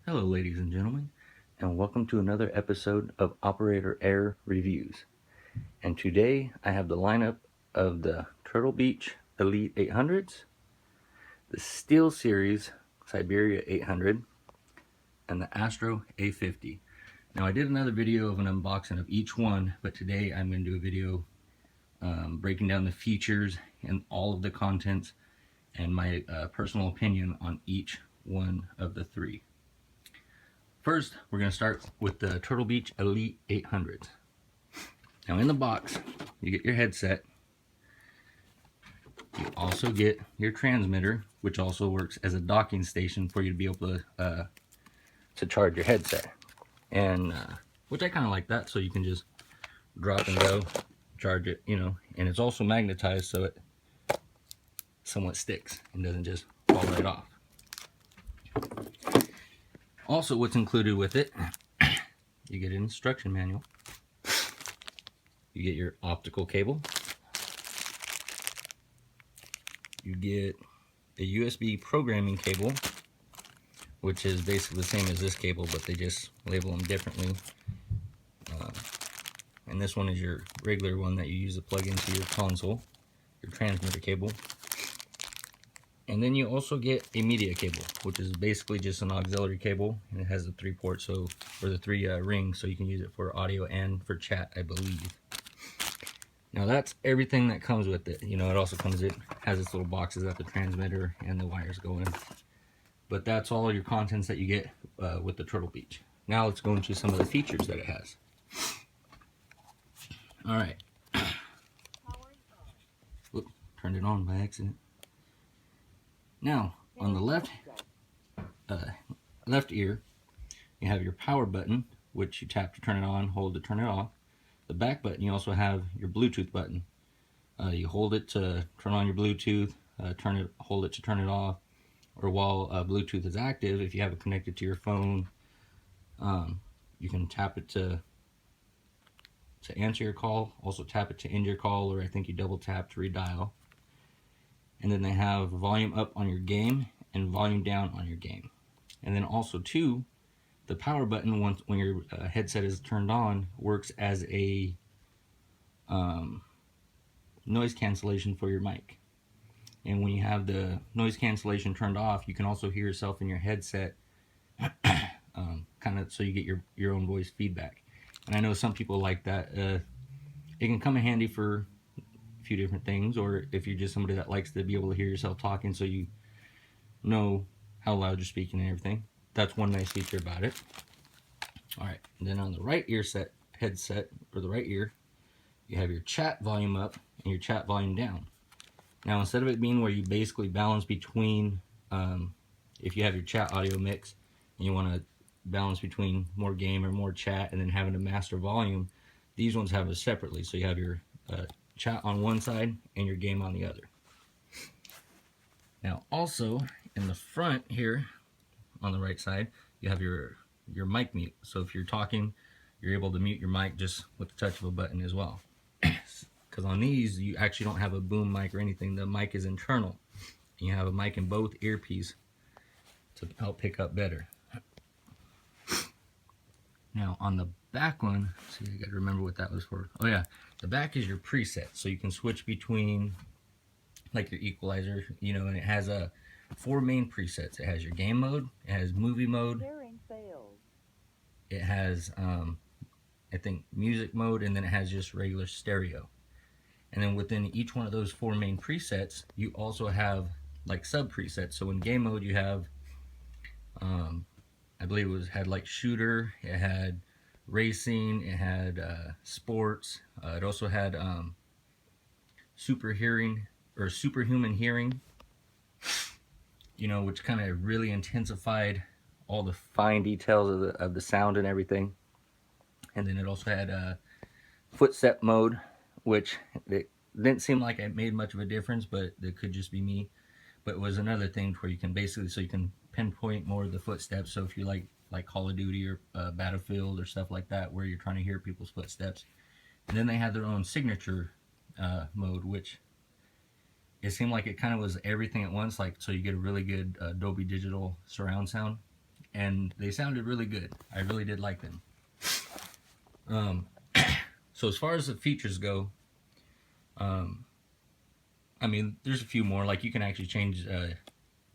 Hello ladies and gentlemen, and welcome to another episode of Operator Air Reviews. And today I have the lineup of the Turtlebeach Elite 800s, the Steelseries Siberia 800, and the Astro A50. Now I did another video of an unboxing of each one, but today I'm going to do a video breaking down the features and all of the contents and my personal opinion on each one of the three. First, we're going to start with the Turtlebeach Elite 800s. Now in the box, you get your headset. You also get your transmitter, which also works as a docking station for you to be able to charge your headset. And which I kind of like that, so you can just drop and go, charge it, and it's also magnetized so it somewhat sticks and doesn't just fall right off. Also, what's included with it, you get an instruction manual. You get your optical cable. You get a USB programming cable, which is basically the same as this cable, but they just label them differently. And this one is your regular one that you use to plug into your console, your transmitter cable. And then you also get a media cable, which is basically just an auxiliary cable, and it has the 3 ports, or the 3 rings, so you can use it for audio and for chat, I believe. Now that's everything that comes with it. It also has its little boxes that the transmitter and the wires go in. But that's all your contents that you get with the Turtlebeach. Now let's go into some of the features that it has. Alright. Whoop, turned it on by accident. Now, on the left ear, you have your power button, which you tap to turn it on, hold to turn it off. The back button, you also have your Bluetooth button. You hold it to turn on your Bluetooth, hold it to turn it off, or while Bluetooth is active, if you have it connected to your phone, you can tap it to answer your call, also tap it to end your call, or I think you double tap to redial. And then they have volume up on your game and volume down on your game. And then also too, the power button, when your headset is turned on, works as a noise cancellation for your mic. And when you have the noise cancellation turned off, you can also hear yourself in your headset, kind of so you get your own voice feedback. And I know some people like that. It can come in handy for a few different things, or if you're just somebody that likes to be able to hear yourself talking so you know how loud you're speaking and everything. That's one nice feature about it. Alright, and then on the right headset, or the right ear, you have your chat volume up and your chat volume down. Now instead of it being where you basically balance between, if you have your chat audio mix and you want to balance between more game or more chat and then having to master volume, these ones have it separately. So you have your chat on one side and your game on the other. Now also in the front here on the right side, you have your mic mute. So if you're talking, you're able to mute your mic just with the touch of a button as well. Because on these, you actually don't have a boom mic or anything. The mic is internal. And you have a mic in both earpieces to help pick up better. Now on the back one, see, I gotta remember what that was for. Oh yeah, the back is your preset. So you can switch between like your equalizer, and it has 4 main presets. It has your game mode, it has movie mode, it has I think music mode, and then it has just regular stereo. And then within each one of those 4 main presets, you also have like sub presets. So in game mode you have I believe had like shooter, it had racing, it had sports, it also had superhuman hearing, which kind of really intensified all the fine details of the sound and everything. And then it also had footstep mode, which it didn't seem like it made much of a difference, but it could just be me. But it was another thing where you can basically, so you can pinpoint more of the footsteps. So if you like Call of Duty or Battlefield or stuff like that, where you're trying to hear people's footsteps. And then they had their own signature mode, which it seemed like it kind of was everything at once. So you get a really good Dolby Digital surround sound. and they sounded really good. I really did like them. So as far as the features go, I mean, there's a few more. Like you can actually change,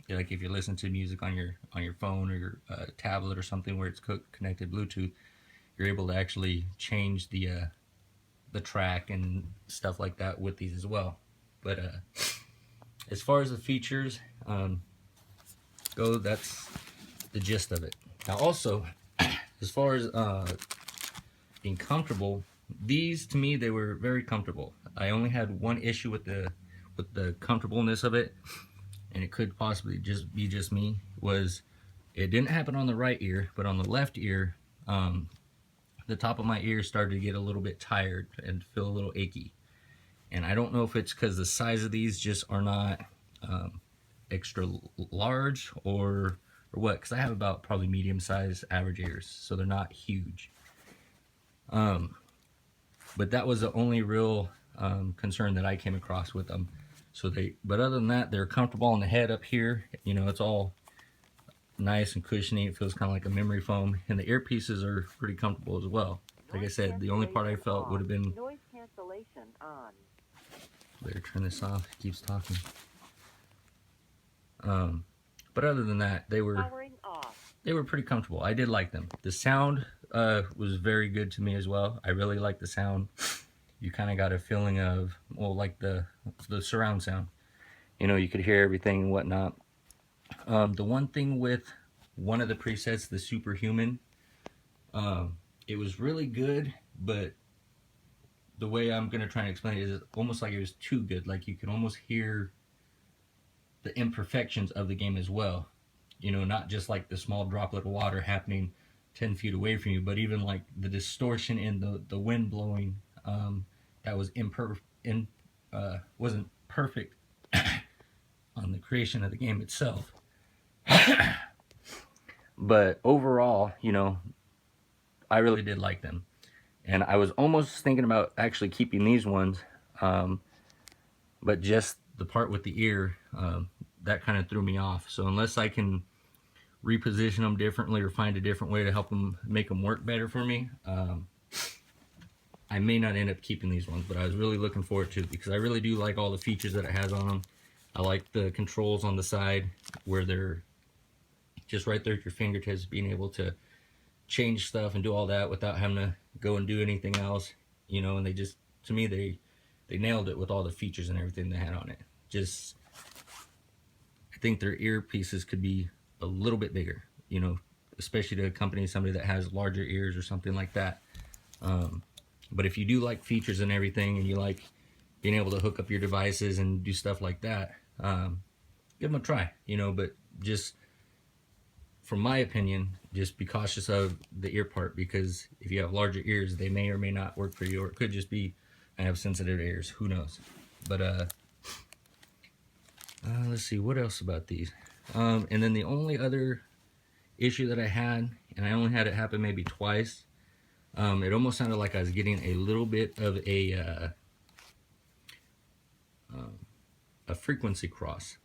like if you listen to music on your phone or your tablet or something where it's connected Bluetooth, you're able to actually change the track and stuff like that with these as well. But as far as the features go, that's the gist of it. Now also, as far as being comfortable, these to me, they were very comfortable. I only had one issue with the comfortableness of it, and it could possibly just be just me, was it didn't happen on the right ear, but on the left ear, the top of my ear started to get a little bit tired and feel a little achy. And I don't know if it's because the size of these just are not extra large or what, because I have about probably medium sized average ears, so they're not huge. But that was the only real concern that I came across with them. So but other than that, they're comfortable on the head up here. You know, it's all nice and cushiony. It feels kind of like a memory foam, and the earpieces are pretty comfortable as well. Like I said, the only part I felt would have been noise cancellation on. Better turn this off. It keeps talking. But other than that, they were pretty comfortable. I did like them. The sound was very good to me as well. I really liked the sound. You kind of got a feeling of, well, like the surround sound. You know, you could hear everything and whatnot. The one thing with one of the presets, the Superhuman, it was really good, but the way I'm going to try and explain it is almost like it was too good. Like you can almost hear the imperfections of the game as well. You know, not just like the small droplet of water happening 10 feet away from you, but even like the distortion in the wind blowing, that was wasn't perfect on the creation of the game itself. But overall, you know, I really did like them. And I was almost thinking about actually keeping these ones, but just the part with the ear, that kind of threw me off. So unless I can reposition them differently or find a different way to help them, make them work better for me, I may not end up keeping these ones. But I was really looking forward to it because I really do like all the features that it has on them. I like the controls on the side where they're just right there at your fingertips, being able to change stuff and do all that without having to go and do anything else, you know. And they just, to me, they nailed it with all the features and everything they had on it. Just, I think their earpieces could be a little bit bigger, you know, especially to accompany somebody that has larger ears or something like that. But if you do like features and everything, and you like being able to hook up your devices and do stuff like that, give them a try, you know. But just, from my opinion, just be cautious of the ear part, because if you have larger ears, they may or may not work for you, or it could just be I have sensitive ears, who knows. But let's see, what else about these? And then the only other issue that I had, and I only had it happen maybe twice, it almost sounded like I was getting a little bit of a frequency cross.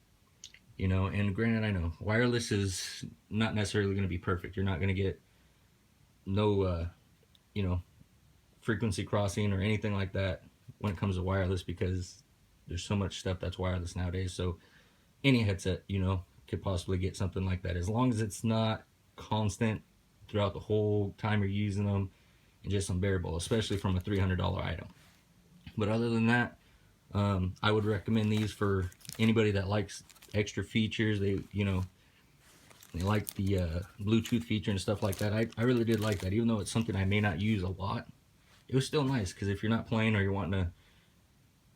You know, and granted, I know wireless is not necessarily going to be perfect. You're not going to get no, you know, frequency crossing or anything like that when it comes to wireless, because there's so much stuff that's wireless nowadays. So any headset, you know, could possibly get something like that, as long as it's not constant throughout the whole time you're using them and just unbearable, especially from a $300 item. But other than that, I would recommend these for anybody that likes extra features. They, you know, they like the Bluetooth feature and stuff like that. I really did like that, even though it's something I may not use a lot. It was still nice, because if you're not playing or you're wanting to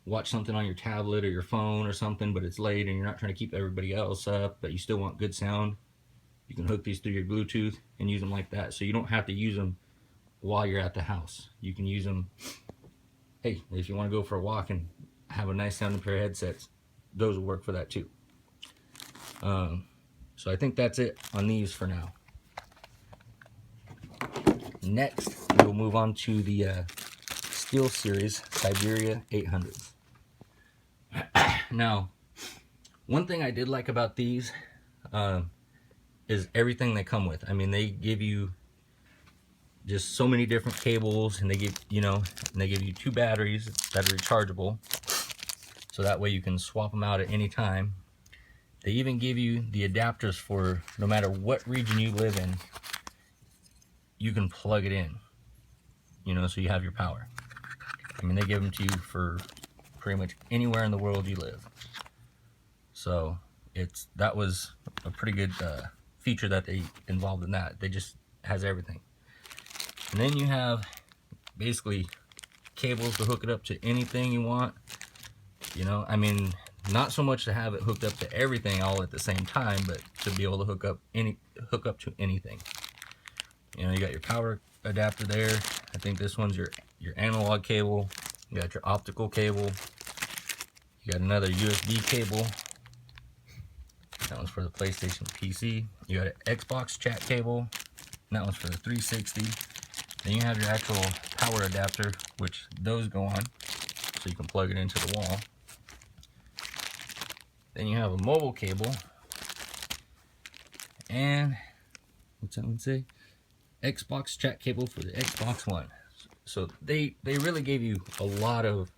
watch something on your tablet or your phone or something, but it's late and you're not trying to keep everybody else up, but you still want good sound, you can hook these through your Bluetooth and use them like that. So you don't have to use them while you're at the house. You can use them, hey, if you want to go for a walk and have a nice sounding pair of headsets, those will work for that too. So I think that's it on these for now. Next, we'll move on to the Steelseries Siberia 800s. Now, one thing I did like about these, is everything they come with. I mean, they give you just so many different cables, and they give, you know, and they give you 2 batteries that are rechargeable, so that way you can swap them out at any time. They even give you the adapters for no matter what region you live in, you can plug it in, you know, so you have your power. I mean, they give them to you for pretty much anywhere in the world you live. So that was a pretty good feature that they involved in that. They just has everything. And then you have basically cables to hook it up to anything you want. You know, I mean, not so much to have it hooked up to everything all at the same time, but to be able to hook up to anything. You know, you got your power adapter there. I think this one's your analog cable. You got your optical cable. You got another USB cable. That one's for the PlayStation PC. You got an Xbox chat cable. And that one's for the 360. Then you have your actual power adapter, which those go on, so you can plug it into the wall. Then you have a mobile cable. And what's that one say? Xbox chat cable for the Xbox One. So they really gave you a lot of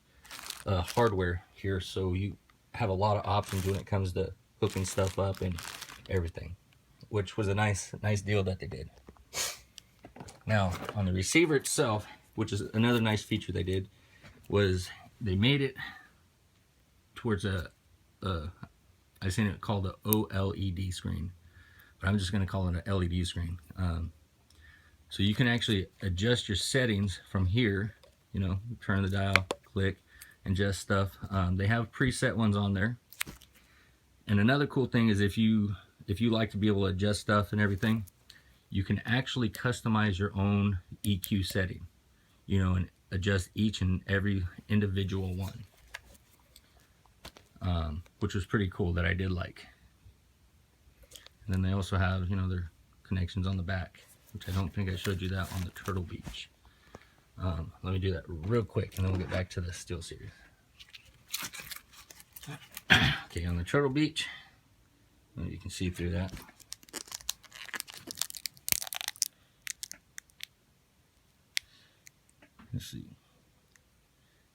hardware here, so you have a lot of options when it comes to hooking stuff up and everything, which was a nice deal that they did. Now on the receiver itself, which is another nice feature they did, was they made it towards I seen it called a OLED screen, but I'm just going to call it an LED screen. So you can actually adjust your settings from here, you know, turn the dial, click, and adjust stuff. They have preset ones on there. And another cool thing is if you like to be able to adjust stuff and everything, you can actually customize your own EQ setting, you know, and adjust each and every individual one, which was pretty cool that I did like. And then they also have, you know, their connections on the back, which I don't think I showed you that on the Turtlebeach. Let me do that real quick and then we'll get back to the Steelseries. Okay, on the Turtlebeach, you can see through that. Let's see.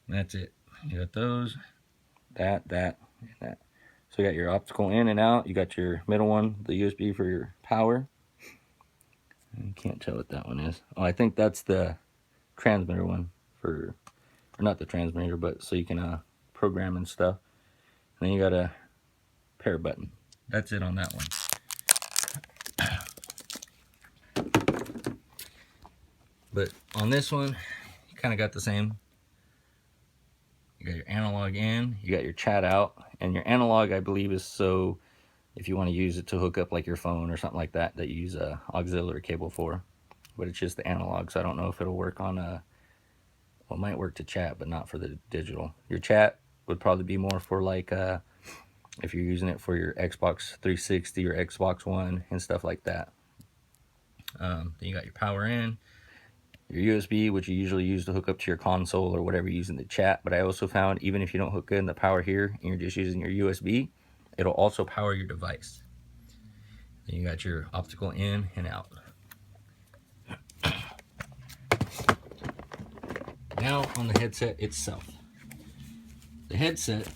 That's it. You got those, that, and that. So you got your optical in and out. You got your middle one, the USB for your power. You can't tell what that one is. Oh, I think that's the transmitter one for, or not the transmitter, but so you can program and stuff. And then you got a pair button. That's it on that one. But on this one, you kind of got the same. You got your analog in, you got your chat out, and your analog, I believe, is so if you want to use it to hook up like your phone or something like that, that you use a auxiliary cable for. But it's just the analog, so I don't know if it'll work on well, it might work to chat, but not for the digital. Your chat would probably be more for like if you're using it for your Xbox 360 or Xbox One and stuff like that. Then you got your power in, your USB, which you usually use to hook up to your console or whatever you use in the chat. But I also found even if you don't hook in the power here and you're just using your USB, it'll also power your device. Then you got your optical in and out. Now on the headset itself. The headset,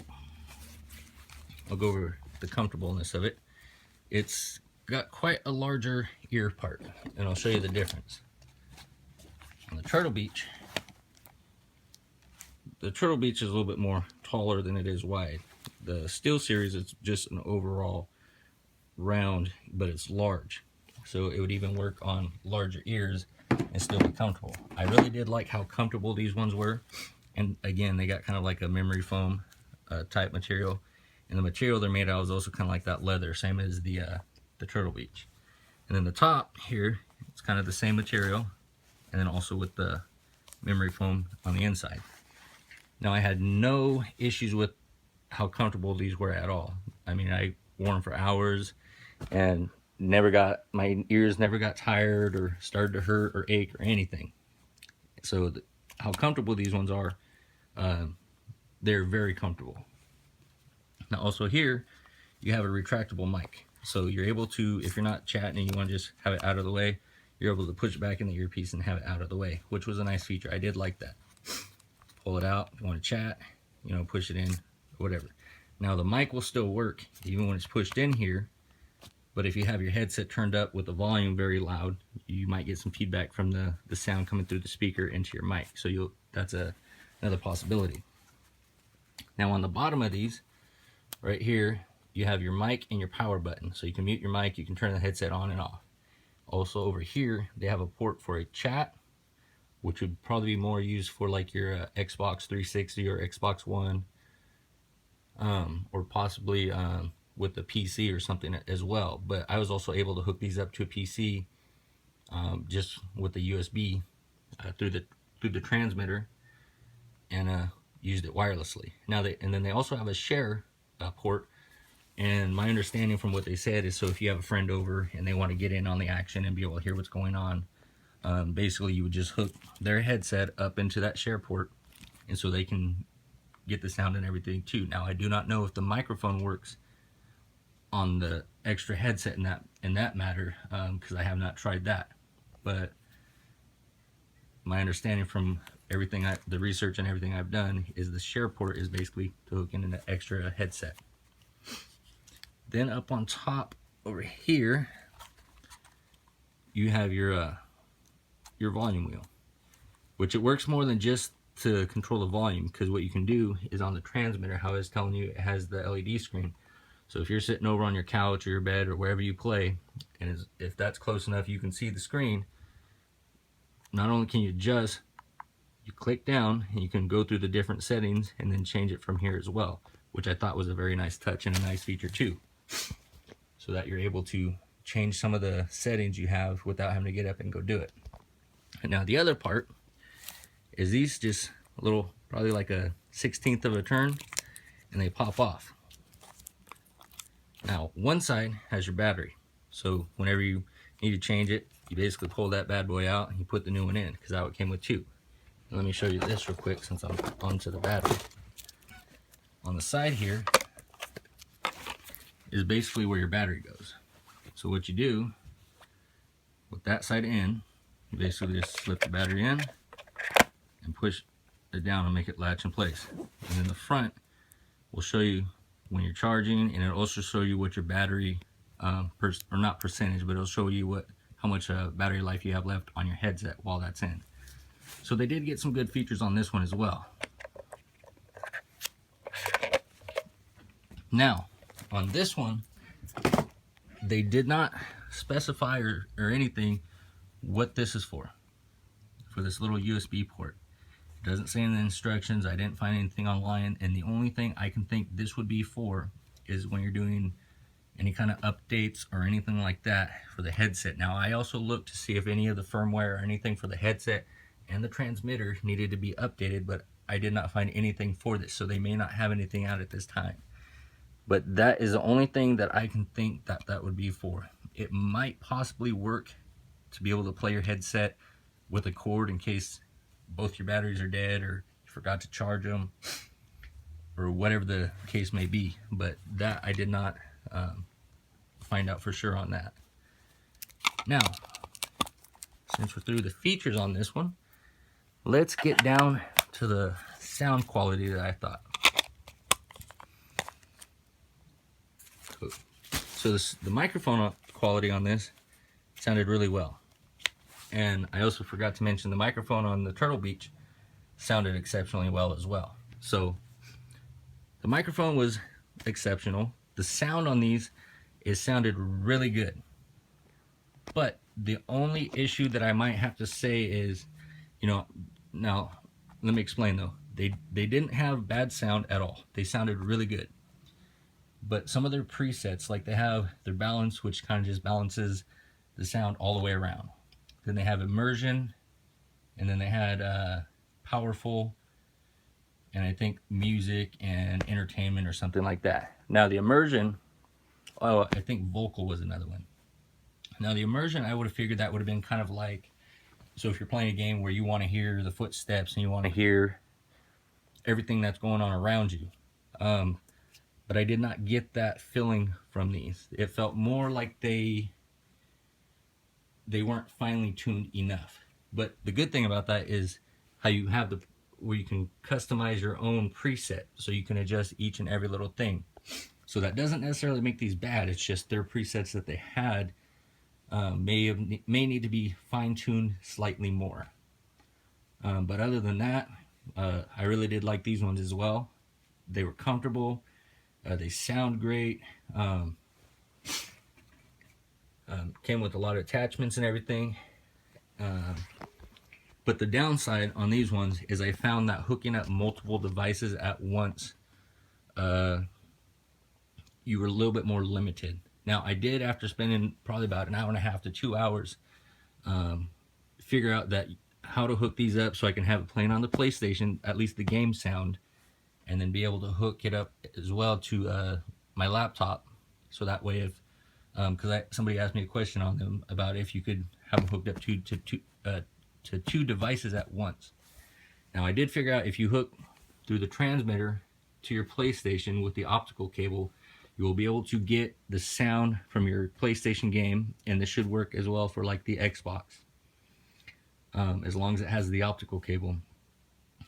I'll go over the comfortableness of it. It's got quite a larger ear part, and I'll show you the difference. On the Turtlebeach is a little bit more taller than it is wide. The Steelseries is just an overall round, but it's large. So it would even work on larger ears and still be comfortable. I really did like how comfortable these ones were. And again, they got kind of like a memory foam type material. And the material they're made out is also kind of like that leather, same as the Turtlebeach. And then the top here, it's kind of the same material. And then also with the memory foam on the inside. Now I had no issues with how comfortable these were at all. I mean, I wore them for hours and my ears never got tired or started to hurt or ache or anything. So how comfortable these ones are, they're very comfortable. Now also here, you have a retractable mic. So you're able to, if you're not chatting and you want to just have it out of the way, you're able to push it back in the earpiece and have it out of the way, which was a nice feature. I did like that. Pull it out if you want to chat, you know, push it in, whatever. Now the mic will still work even when it's pushed in here, but if you have your headset turned up with the volume very loud, you might get some feedback from the sound coming through the speaker into your mic. So that's another possibility. Now on the bottom of these, right here, you have your mic and your power button. So you can mute your mic, you can turn the headset on and off. Also over here, they have a port for a chat, which would probably be more used for like your Xbox 360 or Xbox One, or possibly with the PC or something as well. But I was also able to hook these up to a PC just with the USB through the transmitter, and used it wirelessly. Now then they also have a share port. And my understanding from what they said is, so if you have a friend over and they want to get in on the action and be able to hear what's going on, basically you would just hook their headset up into that share port, and so they can get the sound and everything too. Now I do not know if the microphone works on the extra headset in that matter, because I have not tried that. But my understanding from everything, the research and everything I've done, is the share port is basically to hook in an extra headset. Then up on top over here, you have your volume wheel, which it works more than just to control the volume, because what you can do is on the transmitter, how I was telling you, it has the LED screen. So if you're sitting over on your couch or your bed or wherever you play, and if that's close enough you can see the screen, not only can you adjust, you click down and you can go through the different settings and then change it from here as well, which I thought was a very nice touch and a nice feature too, so that you're able to change some of the settings you have without having to get up and go do it. And now the other part is these just a little, probably like a 1/16 of a turn, and they pop off. Now one side has your battery, so whenever you need to change it, you basically pull that bad boy out and you put the new one in, because that one came with two. Let me show you this real quick since I'm onto the battery. On the side here is basically where your battery goes. So what you do with that side in, you basically just slip the battery in and push it down and make it latch in place. And then the front will show you when you're charging, and it'll also show you what your battery, or not percentage, but it'll show you how much battery life you have left on your headset while that's in. So they did get some good features on this one as well. Now, on this one, they did not specify or anything what this is for this little USB port. It doesn't say in the instructions. I didn't find anything online, and the only thing I can think this would be for is when you're doing any kind of updates or anything like that for the headset. Now, I also looked to see if any of the firmware or anything for the headset and the transmitter needed to be updated, but I did not find anything for this, so they may not have anything out at this time. But that is the only thing that I can think that would be for. It might possibly work to be able to play your headset with a cord in case both your batteries are dead or you forgot to charge them, or whatever the case may be. But that I did not find out for sure on that. Now, since we're through the features on this one, let's get down to the sound quality that I thought. So the microphone quality on this sounded really well. And I also forgot to mention the microphone on the Turtlebeach sounded exceptionally well as well. So the microphone was exceptional. The sound on these sounded really good. But the only issue that I might have to say is, now let me explain though. They didn't have bad sound at all. They sounded really good. But some of their presets, like they have their balance, which kind of just balances the sound all the way around. Then they have immersion, and then they had powerful, and I think music and entertainment or something like that. Now the immersion, I think vocal was another one. Now the immersion, I would have figured that would have been kind of like, so if you're playing a game where you want to hear the footsteps and you want to hear everything that's going on around you. but I did not get that feeling from these. It felt more like they weren't finely tuned enough. But the good thing about that is how you have the where you can customize your own preset, so you can adjust each and every little thing. So that doesn't necessarily make these bad. It's just their presets that they had may need to be fine-tuned slightly more. But other than that, I really did like these ones as well. They were comfortable. They sound great. Came with a lot of attachments and everything. But the downside on these ones is I found that hooking up multiple devices at once, you were a little bit more limited. Now, I did, after spending probably about an hour and a half to 2 hours, figure out that how to hook these up so I can have it playing on the PlayStation, at least the game sound, and then be able to hook it up as well to my laptop. So that way, if because somebody asked me a question on them about if you could have them hooked up to two devices at once. Now, I did figure out if you hook through the transmitter to your PlayStation with the optical cable, you will be able to get the sound from your PlayStation game, and this should work as well for like the Xbox, as long as it has the optical cable.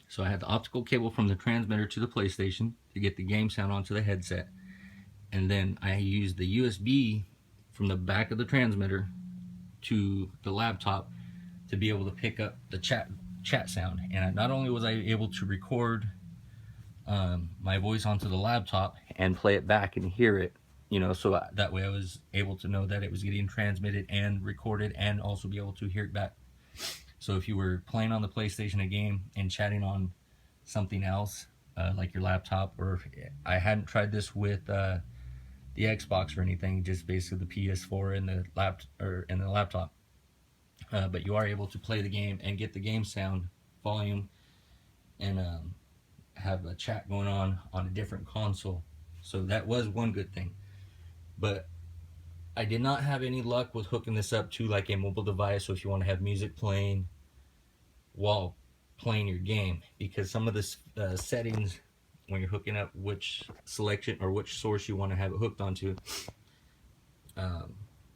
So I had the optical cable from the transmitter to the PlayStation to get the game sound onto the headset, and then I used the USB from the back of the transmitter to the laptop to be able to pick up the chat sound. And not only was I able to record my voice onto the laptop and play it back and hear it, so that way I was able to know that it was getting transmitted and recorded, and also be able to hear it back. So if you were playing on the PlayStation a game and chatting on something else, like your laptop, or I hadn't tried this with the Xbox or anything, just basically the PS4 and the laptop. But you are able to play the game and get the game sound volume, and have a chat going on a different console. So that was one good thing. But I did not have any luck with hooking this up to like a mobile device, so if you want to have music playing while playing your game, because some of the settings when you're hooking up which selection or which source you want to have it hooked onto,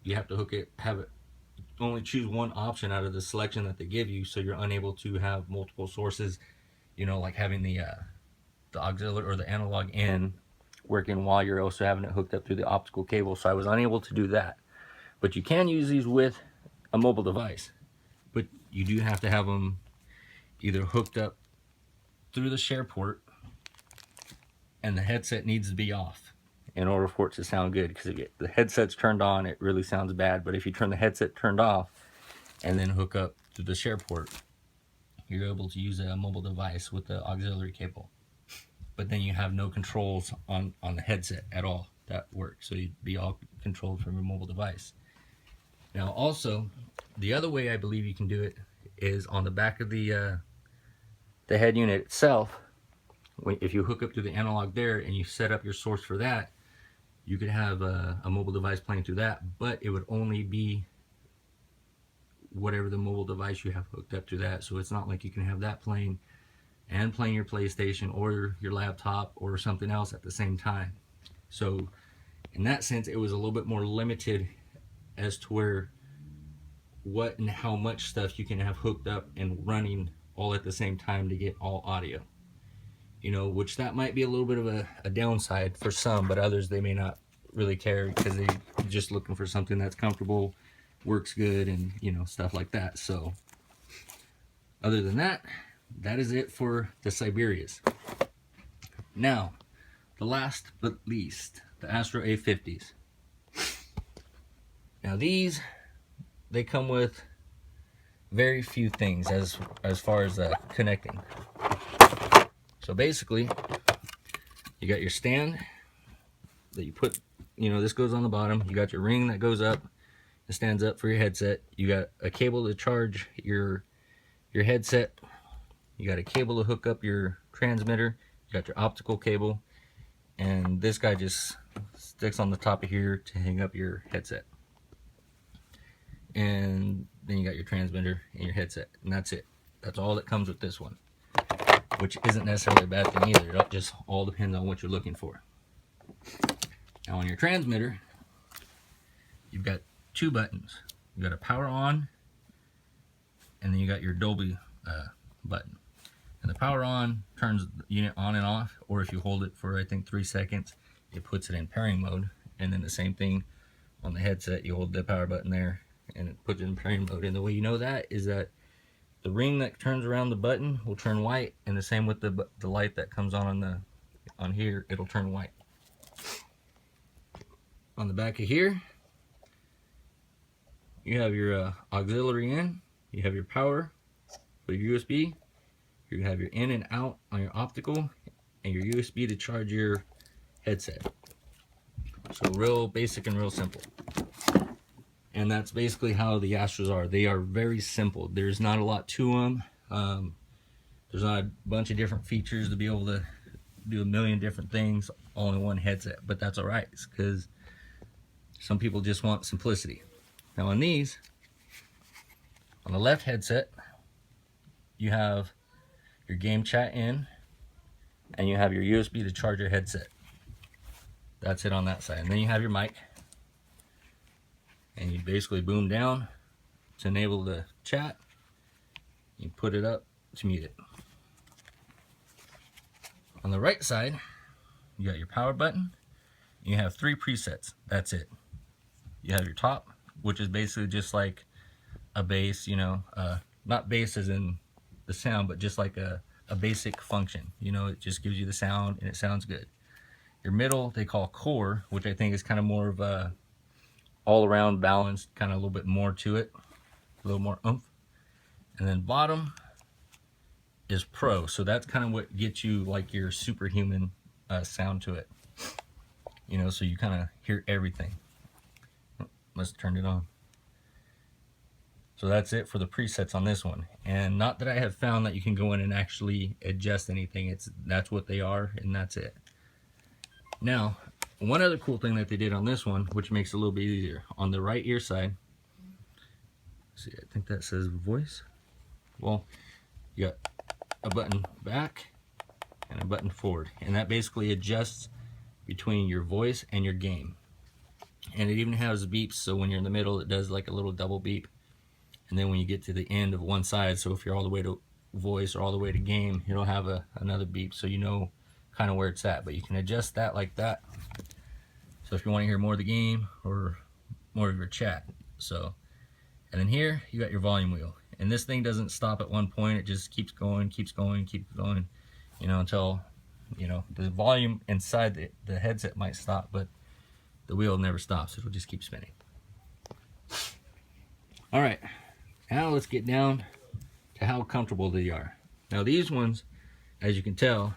you have to have it only choose one option out of the selection that they give you, so you're unable to have multiple sources, like having the auxiliary or the analog in working while you're also having it hooked up through the optical cable. So I was unable to do that. But you can use these with a mobile device, but you do have to have them either hooked up through the share port, and the headset needs to be off in order for it to sound good, because if the headset's turned on, it really sounds bad. But if you turn the headset turned off and then hook up to the share port, you're able to use a mobile device with the auxiliary cable. But then you have no controls on the headset at all that work, so you'd be all controlled from your mobile device. Now, also, the other way I believe you can do it is on the back of the head unit itself. If you hook up to the analog there and you set up your source for that, you could have a mobile device playing through that, but it would only be whatever the mobile device you have hooked up to that. So it's not like you can have that playing and playing your PlayStation or your laptop or something else at the same time. So in that sense, it was a little bit more limited as to where what and how much stuff you can have hooked up and running all at the same time to get all audio. Which that might be a little bit of a downside for some, but others, they may not really care because they're just looking for something that's comfortable, works good, and stuff like that. So other than that, that is it for the Siberias. Now, the last but least, the Astro A50s. Now these, they come with very few things as far as connecting. So basically, you got your stand that you put, this goes on the bottom. You got your ring that goes up, it stands up for your headset. You got a cable to charge your headset. You got a cable to hook up your transmitter. You got your optical cable, and this guy just sticks on the top of here to hang up your headset. And then you got your transmitter and your headset, and that's it. That's all that comes with this one, which isn't necessarily a bad thing either. It just all depends on what you're looking for. Now on your transmitter, you've got two buttons. You've got a power on, and then you got your Dolby button. And the power on turns the unit on and off, or if you hold it for I think 3 seconds, it puts it in pairing mode. And then the same thing on the headset, you hold the power button there and it puts it in pairing mode. And the way you know that is that the ring that turns around the button will turn white, and the same with the light that comes on here, it'll turn white. On the back of here, you have your auxiliary in, you have your power for your USB, you have your in and out on your optical, and your USB to charge your headset. So real basic and real simple. And that's basically how the Astros are. They are very simple. There's not a lot to them. There's not a bunch of different features to be able to do a million different things all in one headset, but that's all right, because some people just want simplicity. Now on these, on the left headset, you have your game chat in, and you have your USB to charge your headset. That's it on that side. And then you have your mic, and you basically boom down to enable the chat. You put it up to mute it. On the right side, you got your power button. You have 3 presets. That's it. You have your top, which is basically just like a bass, you know, not bass as in the sound, but just like a basic function. You know, it just gives you the sound and it sounds good. Your middle, they call core, which I think is kind of more of a all-around balanced, kind of a little bit more to it, a little more oomph. And then bottom is pro, so that's kind of what gets you like your superhuman sound to it. You know, so you kind of hear everything. Must have turned it on. So that's it for the presets on this one. And not that I have found that you can go in and actually adjust anything. That's what they are, and that's it. Now, one other cool thing that they did on this one, which makes it a little bit easier, on the right ear side, see, I think that says voice. Well, you got a button back and a button forward, and that basically adjusts between your voice and your game. And it even has beeps, so when you're in the middle, it does like a little double beep. And then when you get to the end of one side, so if you're all the way to voice or all the way to game, it'll have another beep, so you know kind of where it's at. But you can adjust that like that. So if you want to hear more of the game or more of your chat. So, and then here you got your volume wheel, and this thing doesn't stop at one point. It just keeps going, you know, until, you know, the volume inside the headset might stop, but the wheel never stops. It'll just keep spinning. All right, now let's get down to how comfortable they are. Now these ones, as you can tell,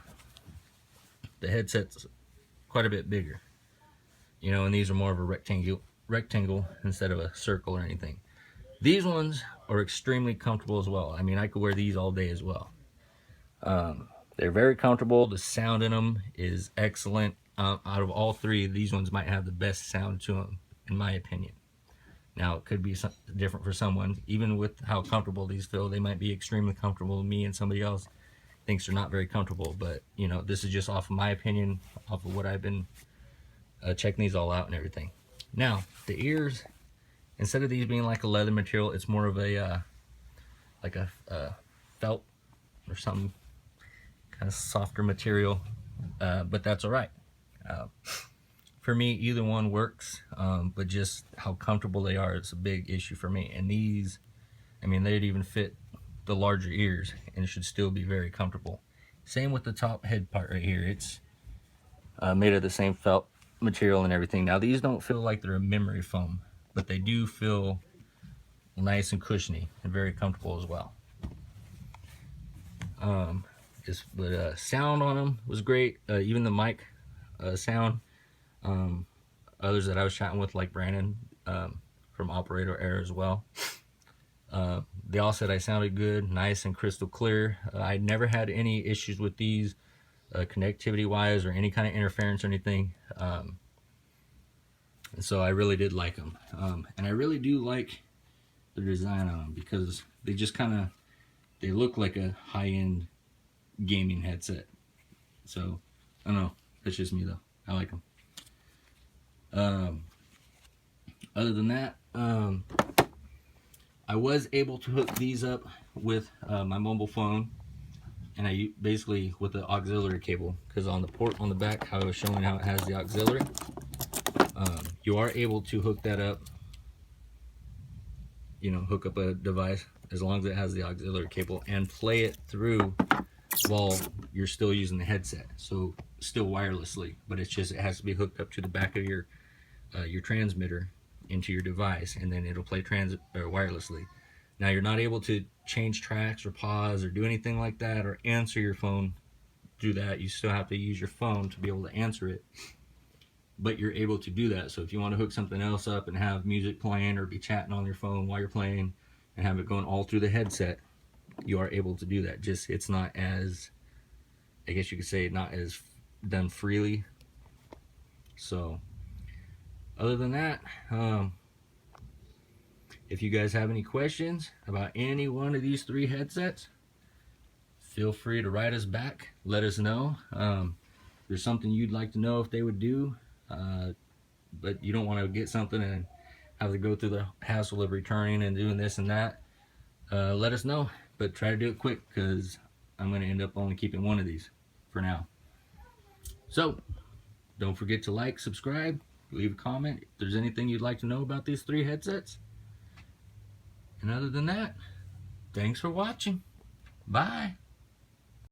the headset's quite a bit bigger. You know, and these are more of a rectangle instead of a circle or anything. These ones are extremely comfortable as well. I mean, I could wear these all day as well. They're very comfortable. The sound in them is excellent. Out of all 3, these ones might have the best sound to them, in my opinion. Now, it could be different for someone. Even with how comfortable these feel, they might be extremely comfortable. Me and somebody else thinks they're not very comfortable. But, you know, this is just off of my opinion, off of what I've been checking these all out and everything. Now, the ears, instead of these being like a leather material, it's more of a like a felt or something, kind of softer material, but that's all right. For me, either one works, but just how comfortable they are is a big issue for me. And these, I mean, they'd even fit the larger ears and it should still be very comfortable. Same with the top head part right here. It's made of the same felt material and everything. Now these don't feel like they're a memory foam, but they do feel nice and cushiony and very comfortable as well. Sound on them was great. Even the mic sound. Others that I was chatting with, like Brandon from Operator Air as well, they all said I sounded good, nice and crystal clear. I never had any issues with these connectivity wise or any kind of interference or anything, and so I really did like them, and I really do like the design on them because they just they look like a high-end gaming headset. So I don't know, that's just me though. I like them. Other than that, I was able to hook these up with my mobile phone, and I basically with the auxiliary cable, because on the port on the back, how I was showing how it has the auxiliary, you are able to hook that up, hook up a device as long as it has the auxiliary cable and play it through while you're still using the headset, so still wirelessly, but it has to be hooked up to the back of your transmitter into your device, and then it'll play wirelessly. Now you're not able to change tracks or pause or do anything like that or answer your phone through that. You still have to use your phone to be able to answer it, but you're able to do that. So if you want to hook something else up and have music playing or be chatting on your phone while you're playing and have it going all through the headset, you are able to do that. Just it's not as, I guess you could say, not as done freely. So other than that, if you guys have any questions about any one of these 3 headsets, feel free to write us back. Let us know. If there's something you'd like to know if they would do, but you don't want to get something and have to go through the hassle of returning and doing this and that, let us know. But try to do it quick, because I'm going to end up only keeping one of these for now. So don't forget to like, subscribe, leave a comment if there's anything you'd like to know about these 3 headsets. And other than that, thanks for watching. Bye.